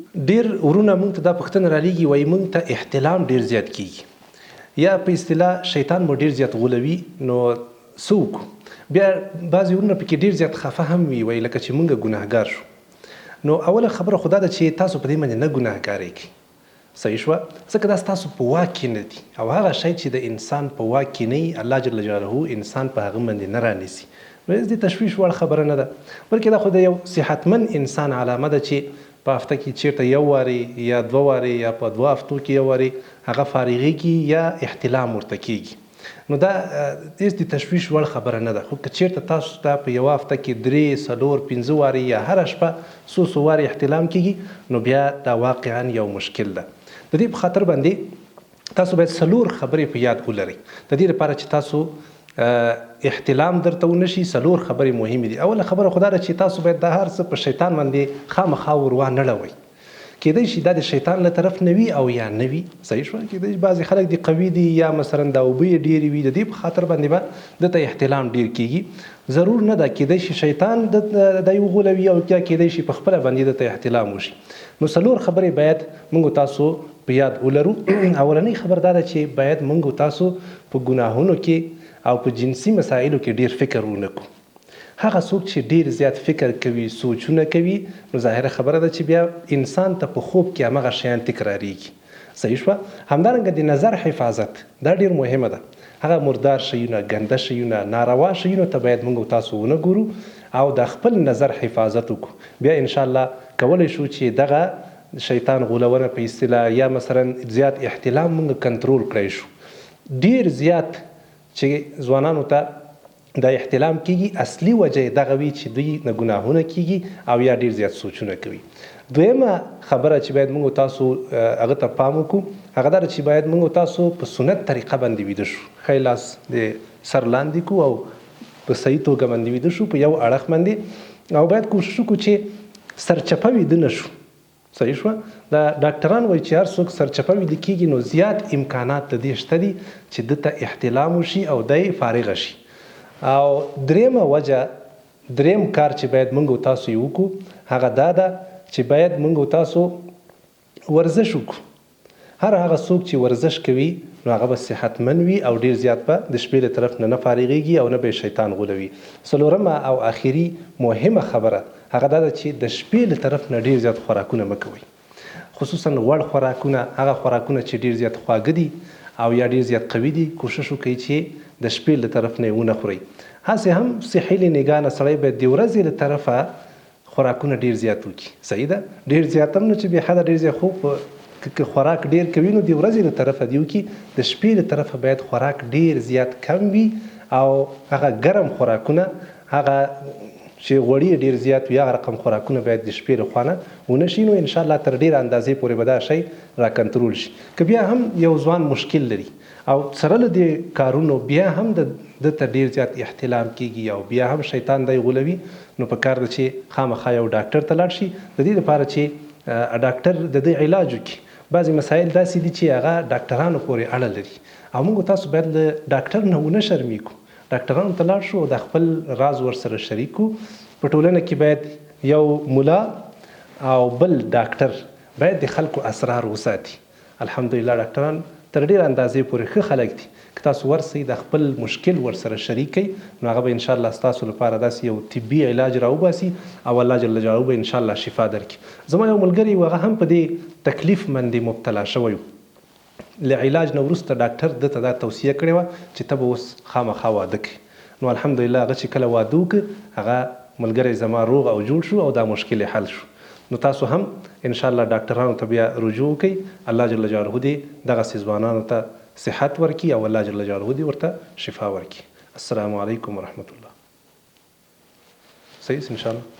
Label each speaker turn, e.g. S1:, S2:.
S1: ډېر ورونه موږ ته دا پوښتنه رالیږي، وایي موږ ته احتلام ډېر زیات کېږي یا په اصطلاح شیطان مو ډېر زیات غولوي. نو څه وکړو؟ بیا بعضې ورونه پکې ډېر زیات خفه هم وي، وایي لکه چې موږ ګناهګار شو. نو اوله خبره خو دا ده چې تاسو په دې باندې نه ګناهګارۍ کوئ. صحیح شوه؟ ځکه دا ستاسو په واک کې نه دي، او هغه شی چې د انسان په واک کې نه وي، الله جل جلاله انسان په هغه باندې نه رانیسي. نو هېڅ د تشویش وړ خبره نه ده، بلکې دا خو د یو صحتمند انسان علامه ده چې په هفته کې چیرته یو وارې یا دوه وارې یا په 2 هفتو کې یو وارې هغه فارغېږي یا احتلام ورته کېږي. نو دا هېڅ د تشویش وړ خبره نه ده. خو که چیرته تاسو ته په یوه هفته کې 3 4 5 وارې یا هره شپه څو وارې احتلام کېږي، نو بیا دا واقعا یو مشکل ده. د دې په خاطر باندې تاسو باید 4 خبرې په یاد ولرئ. د دې لپاره چې تاسو احتلام درته ونشي، 4 خبرې مهمې دي. اوله خبره خو دا ده چې تاسو باید دا هر څه په شیطان باندې خامخا ور وانه ړوئ. کیدای شي دا د شیطان له طرف نه وي او یا نه وي. صحیح شوه؟ کیدای شي بعضې خلک دي قوي دي یا مثلا دا اوبه یې ډېرې وي، د دې په خاطر باندې به دته احتلام ډېر کېږي. ضرور نه ده، کیدای شي شیطان دی وغولوي او یا کیدای شي په خپله باندې دته احتلام وشي. نو 4 خبرې باید موږ تاسو په یاد ولرو. اولنۍ خبر دا ده چې باید موږ تاسو په ګناهونو کې او په جنسي مسایلو کې ډېر فکر ونه کړو. هغه څوک چې ډېر زیات فکر کوي، سوچونه کوي، نو ظاهره خبره ده چې بیا انسان ته په خوب کې همغه شیان تکراریږي. صحیح شوه؟ همدارنګه د نظر حفاظت دا ډېر مهمه ده. هغه مردار شیونه، ګنده شیونه، ناروا شیونو ته باید موږ تاسو ونه ګورو او د خپل نظر حفاظت وکړو. بیا انشاءالله کولی شو چې دغه شیطان غولونه په اصطلاح یا مثلا زیات احتلام موږ کنټرول کړی شو. ډېر زیات چې ځوانانو ته دا احتلام کېږي، اصلي وجه یې دغه وي چې دوی نه ګناهونه کېږي او یا ډېر زیات سوچونه کوي. دویمه خبره چې باید موږ تاسو هغه ته پام وکړو، هغه دا ده چې باید موږ تاسو په سنت طریقه باندې ویده شو. ښی لاس د سر لاندې کړو او په صحیح توګه باندې ویده شو په یو اړخ باندې، او باید کوشش وکړو چې سرچپه ویده نه شو. صحیح شوه؟ دا ډاکټران وایي چې هر څوک سرچپه ویده کېږي نو زیات امکانات د دې شته دي چې دته احتلام وشي او دی فارغه شي. او درېیمه وجه، درېیم کار چې باید موږ تاسو یې وکړو، هغه دا ده چې باید موږ تاسو ورزش وکړو. هر هغه څوک چې ورزش کوي نو هغه به صحتمند وي او ډېر زیات به د شپې له طرف نه فارغېږي او نه به یې شیطان غولوي. 4مه او آخري مهمه خبره هغه دا ده چې د شپې له طرف نه ډېر زیات خوراکونه مه کوئ، خصوصا غوړ خوراکونه، هغه خوراکونه چې ډېر زیات خواږه دي او یا ډېر زیات قوي دي. کوشش وکړئ چې د شپې له طرف نه یې ونه خورئ. هسې هم صحي له نګاه نه سړی باید د ورځې له طرفه خوراکونه ډېر زیات وکړي. صحیح ده؟ ډېر زیات هم نه چې بې حده ډېر زیات، خو که خوراک ډېر کوي نو د ورځې له طرفه دې وکړي. د شپې له طرفه باید خوراک ډېر زیات کم وي او هغه ګرم خوراکونه، هغه چې غوړي ډېر زیات وي، هغه رقم خوراکونه باید د شپې له خوا نه ونه شي. نو انشاءالله تر ډېره اندازې پورې به دا شی را کنټرول شي. که بیا هم یو ځوان مشکل لري او سره له دې کارونو بیا هم دته ډېر زیات احتلام کېږي او بیا هم شیطان دی غولوي، نو په کار ده چې خامخا یو ډاکټر ته لاړ شي، د دې لپاره چې ډاکټر د دې علاج وکړي. بعضې مسایل داسې دي چې هغه ډاکټرانو پورې اړه لري او موږ تاسو باید له ډاکټر نه ونه شرمېږو. ډاکټرانو ته لاړ شو او د خپل راز ورسره شریک کړو. په ټولنه کې باید یو ملا او بل ډاکټر باید د خلکو اسرار وساتي. الحمدلله ډاکټران تر ډېره اندازې پورې ښه خلک دي. که تاسو ورسئ د خپل مشکل ورسره شریک کړئ، نو هغه به انشاءالله ستاسو لپاره داسې یو طبي علاج راوباسي او الله جل جلاله به انشاءالله شفا درکړي. زما یو ملګری و، هغه هم په دې تکلیف باندې مبتلا شوی و. له علاج نه وروسته ډاکټر دته دا توصیه کړې وه چې ته به اوس خامخا واده کړې. نو الحمدلله هغه چې کله واده وکړ، هغه ملګری زما روغ او جوړ شو او دا مشکل حل شو. نو تاسو هم انشاءالله ډاکټرانو ته بیا رجوع وکړئ. الله جل جلاله دې دغسې ځوانانو ته صحت ورکړي او الله جل جلاله دې ورته شفا ورکړي. السلام علیکم ورحمة الله. صحیح انشاءالله.